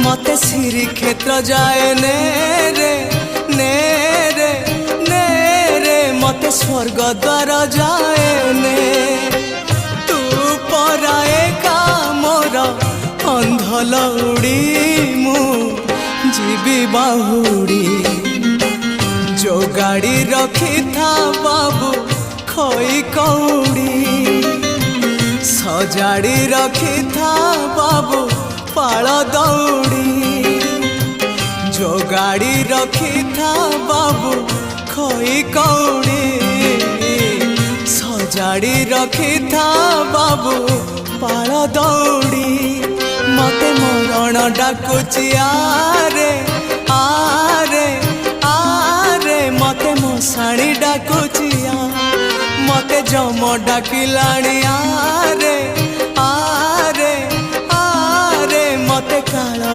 मते श्री क्षेत्र जाए ने रे ने रे ने रे मते स्वर्ग द्वार जाए ने तू पराए का मोर अंधलौड़ी मु जीवी बाहुड़ी जो गाड़ी रखी था बाबू खई कौड़ी सजाड़ी रखी था बाबू पाल दौड़ी जो गाड़ी रखी था बाबू खई कौड़ी सजाड़ी रखी था बाबू पाल दौड़ी मते मरण डाकुची आरे आरे आरे मते मशाणी डाकुची मते जम डाकिलाणी आरे